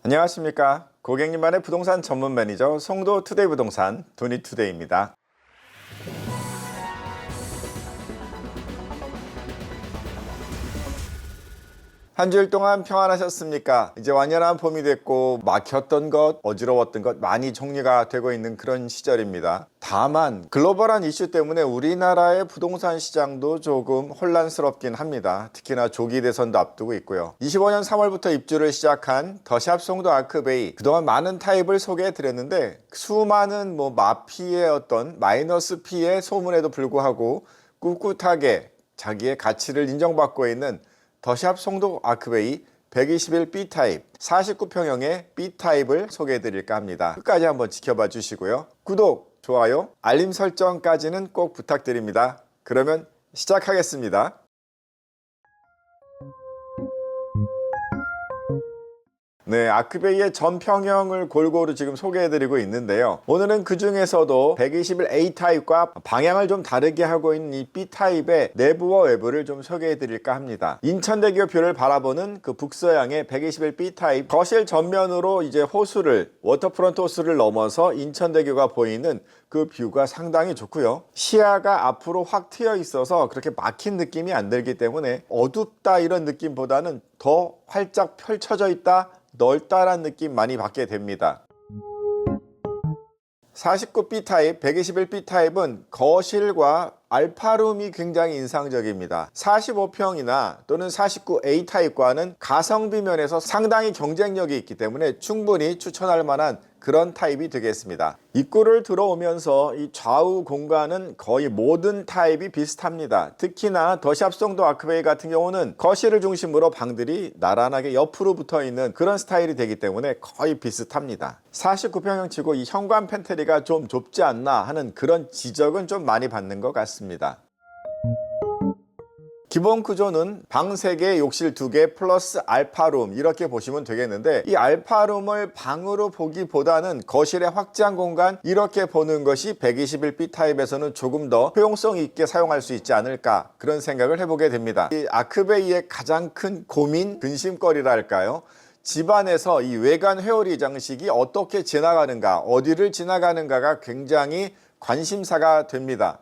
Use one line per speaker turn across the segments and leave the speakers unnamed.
안녕하십니까. 고객님만의 부동산 전문 매니저 송도 투데이 부동산 도니투데이입니다. 한 주일 동안 평안하셨습니까? 이제 완연한 봄이 됐고 막혔던 것, 어지러웠던 것 많이 정리가 되고 있는 그런 시절입니다. 다만 글로벌한 이슈 때문에 우리나라의 부동산 시장도 조금 혼란스럽긴 합니다. 특히나 조기 대선도 앞두고 있고요. 25년 3월부터 입주를 시작한 더샵 송도 아크베이, 그동안 많은 타입을 소개해 드렸는데 수많은 마피의 어떤 마이너스 피의 소문에도 불구하고 꿋꿋하게 자기의 가치를 인정받고 있는 더샵 송도 아크베이 121B 타입 49평형의 B 타입을 소개해 드릴까 합니다. 끝까지 한번 지켜봐 주시고요. 구독, 좋아요, 알림 설정까지는 꼭 부탁드립니다. 그러면 시작하겠습니다. 네, 아크베이의 전평형을 골고루 지금 소개해드리고 있는데요. 오늘은 그 중에서도 121A 타입과 방향을 좀 다르게 하고 있는 이 B 타입의 내부와 외부를 좀 소개해드릴까 합니다. 인천대교 뷰를 바라보는 그 북서향의 121B 타입, 거실 전면으로 이제 호수를, 워터프론트 호수를 넘어서 인천대교가 보이는 그 뷰가 상당히 좋고요. 시야가 앞으로 확 트여 있어서 그렇게 막힌 느낌이 안 들기 때문에 어둡다 이런 느낌보다는 더 활짝 펼쳐져 있다, 넓다란 느낌 많이 받게 됩니다. 49B 타입, 121B 타입은 거실과 알파룸이 굉장히 인상적입니다. 45평이나 또는 49A 타입과는 가성비 면에서 상당히 경쟁력이 있기 때문에 충분히 추천할 만한 그런 타입이 되겠습니다. 입구를 들어오면서 이 좌우 공간은 거의 모든 타입이 비슷합니다. 특히나 더샵 송도 아크베이 같은 경우는 거실을 중심으로 방들이 나란하게 옆으로 붙어 있는 그런 스타일이 되기 때문에 거의 비슷합니다. 49평형 치고 이 현관 팬트리가 좀 좁지 않나 하는 그런 지적은 좀 많이 받는 것 같습니다. 기본 구조는 방 3개, 욕실 2개 플러스 알파룸 이렇게 보시면 되겠는데, 이 알파룸을 방으로 보기보다는 거실의 확장 공간 이렇게 보는 것이 121B 타입에서는 조금 더 효용성 있게 사용할 수 있지 않을까, 그런 생각을 해보게 됩니다. 이 아크베이의 가장 큰 고민, 근심거리랄까요? 집안에서 이 외관 회오리 장식이 어떻게 지나가는가, 어디를 지나가는가가 굉장히 관심사가 됩니다.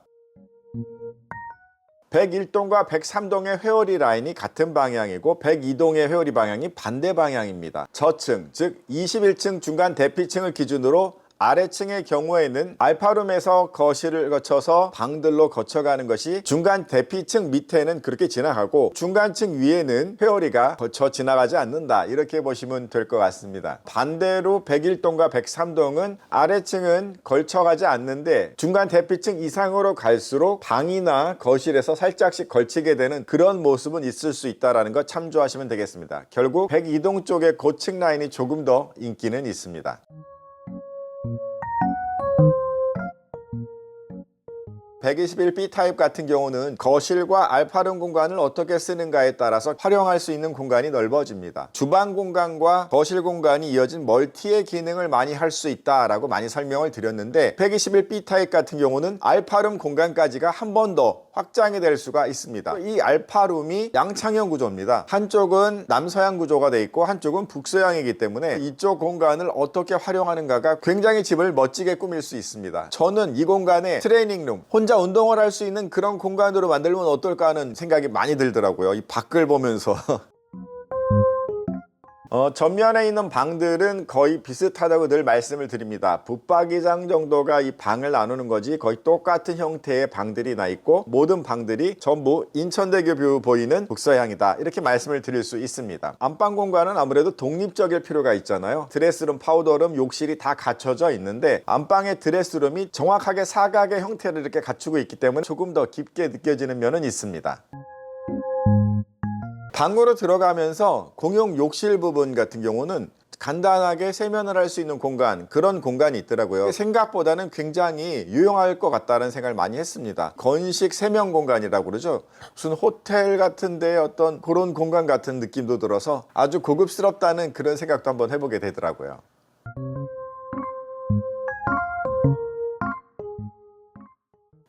101동과 103동의 회오리 라인이 같은 방향이고 102동의 회오리 방향이 반대 방향입니다. 저층, 즉 21층 중간 대피층을 기준으로 아래층의 경우에는 알파룸에서 거실을 거쳐서 방들로 거쳐가는 것이 중간 대피층 밑에는 그렇게 지나가고 중간층 위에는 회오리가 거쳐 지나가지 않는다, 이렇게 보시면 될 것 같습니다. 반대로 101동과 103동은 아래층은 걸쳐가지 않는데 중간 대피층 이상으로 갈수록 방이나 거실에서 살짝씩 걸치게 되는 그런 모습은 있을 수 있다는 것 참조하시면 되겠습니다. 결국 102동 쪽의 고층 라인이 조금 더 인기는 있습니다. 121B 타입 같은 경우는 거실과 알파룸 공간을 어떻게 쓰는가에 따라서 활용할 수 있는 공간이 넓어집니다. 주방 공간과 거실 공간이 이어진 멀티의 기능을 많이 할 수 있다라고 많이 설명을 드렸는데, 121B 타입 같은 경우는 알파룸 공간까지가 한 번 더 확장이 될 수가 있습니다. 이 알파룸이 양창형 구조입니다. 한쪽은 남서양 구조가 되어 있고 한쪽은 북서양이기 때문에 이쪽 공간을 어떻게 활용하는가가 굉장히 집을 멋지게 꾸밀 수 있습니다. 저는 이 공간에 트레이닝룸, 혼자 운동을 할 수 있는 그런 공간으로 만들면 어떨까 하는 생각이 많이 들더라고요. 이 밖을 보면서. 전면에 있는 방들은 거의 비슷하다고 늘 말씀을 드립니다. 붙박이장 정도가 이 방을 나누는 거지 거의 똑같은 형태의 방들이 나 있고 모든 방들이 전부 인천대교 뷰 보이는 북서향이다, 이렇게 말씀을 드릴 수 있습니다. 안방 공간은 아무래도 독립적일 필요가 있잖아요. 드레스룸, 파우더룸, 욕실이 다 갖춰져 있는데 안방의 드레스룸이 정확하게 사각의 형태를 이렇게 갖추고 있기 때문에 조금 더 깊게 느껴지는 면은 있습니다. 방으로 들어가면서 공용 욕실 부분 같은 경우는 간단하게 세면을 할 수 있는 공간, 그런 공간이 있더라고요. 생각보다는 굉장히 유용할 것 같다는 생각을 많이 했습니다. 건식 세면 공간이라고 그러죠. 무슨 호텔 같은데 어떤 그런 공간 같은 느낌도 들어서 아주 고급스럽다는 그런 생각도 한번 해보게 되더라고요.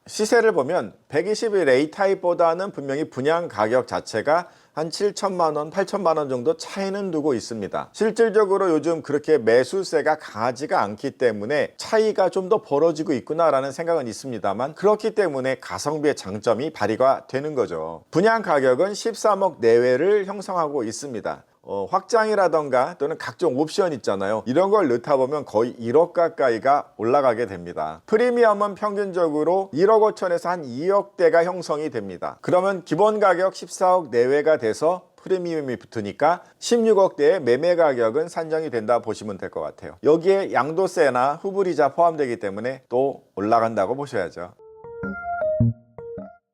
시세를 보면 121 A타입보다는 분명히 분양 가격 자체가 한 7천만 원, 8천만 원 정도 차이는 두고 있습니다. 실질적으로 요즘 그렇게 매수세가 강하지가 않기 때문에 차이가 좀 더 벌어지고 있구나라는 생각은 있습니다만, 그렇기 때문에 가성비의 장점이 발휘가 되는 거죠. 분양 가격은 13억 내외를 형성하고 있습니다. 확장이라던가 또는 각종 옵션 있잖아요. 이런 걸 넣다 보면 거의 1억 가까이가 올라가게 됩니다. 프리미엄은 평균적으로 1억 5천에서 한 2억대가 형성이 됩니다. 그러면 기본 가격 14억 내외가 돼서 프리미엄이 붙으니까 16억대의 매매 가격은 산정이 된다 보시면 될 것 같아요. 여기에 양도세나 후불이자 포함되기 때문에 또 올라간다고 보셔야죠.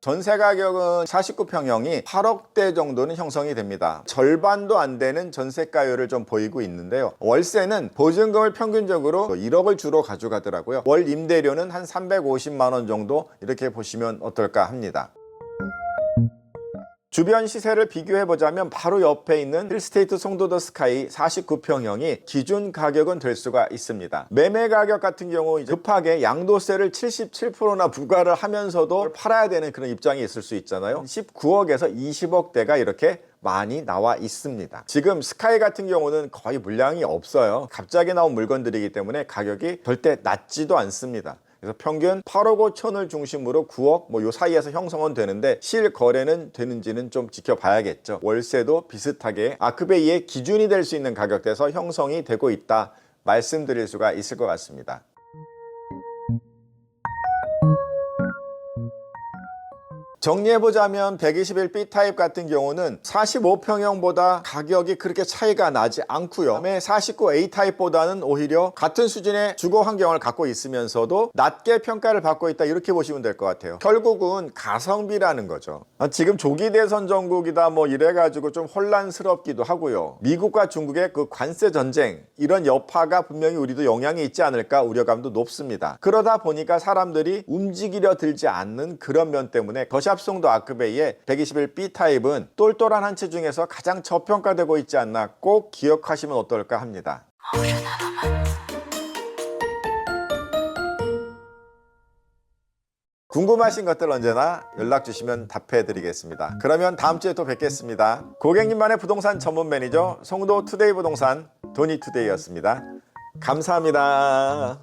전세 가격은 49평형이 8억대 정도는 형성이 됩니다. 절반도 안 되는 전세가율을 좀 보이고 있는데요. 월세는 보증금을 평균적으로 1억을 주로 가져가더라고요. 월 임대료는 한 350만 원 정도, 이렇게 보시면 어떨까 합니다. 주변 시세를 비교해보자면 바로 옆에 있는 힐스테이트 송도더 스카이 49평형이 기준 가격은 될 수가 있습니다. 매매 가격 같은 경우 이제 급하게 양도세를 77%나 부과를 하면서도 팔아야 되는 그런 입장이 있을 수 있잖아요. 19억에서 20억대가 이렇게 많이 나와 있습니다. 지금 스카이 같은 경우는 거의 물량이 없어요. 갑자기 나온 물건들이기 때문에 가격이 절대 낮지도 않습니다. 그래서 평균 8억 5천을 중심으로 9억 요 사이에서 형성은 되는데, 실거래는 되는지는 좀 지켜봐야겠죠. 월세도 비슷하게 아크베이의 기준이 될 수 있는 가격대에서 형성이 되고 있다 말씀드릴 수가 있을 것 같습니다. 정리해보자면 121 B타입 같은 경우는 45평형보다 가격이 그렇게 차이가 나지 않고요. 그다음에 49 A타입보다는 오히려 같은 수준의 주거 환경을 갖고 있으면서도 낮게 평가를 받고 있다, 이렇게 보시면 될 것 같아요. 결국은 가성비라는 거죠. 지금 조기 대선 전국이다 이래가지고 좀 혼란스럽기도 하고요. 미국과 중국의 그 관세 전쟁, 이런 여파가 분명히 우리도 영향이 있지 않을까 우려감도 높습니다. 그러다 보니까 사람들이 움직이려 들지 않는 그런 면 때문에 거샵송도 아크베이의 121 B타입은 똘똘한 한 채 중에서 가장 저평가되고 있지 않나 꼭 기억하시면 어떨까 합니다. 궁금하신 것들 언제나 연락 주시면 답해 드리겠습니다. 그러면 다음 주에 또 뵙겠습니다. 고객님만의 부동산 전문 매니저 송도투데이 부동산 도니투데이였습니다. 감사합니다.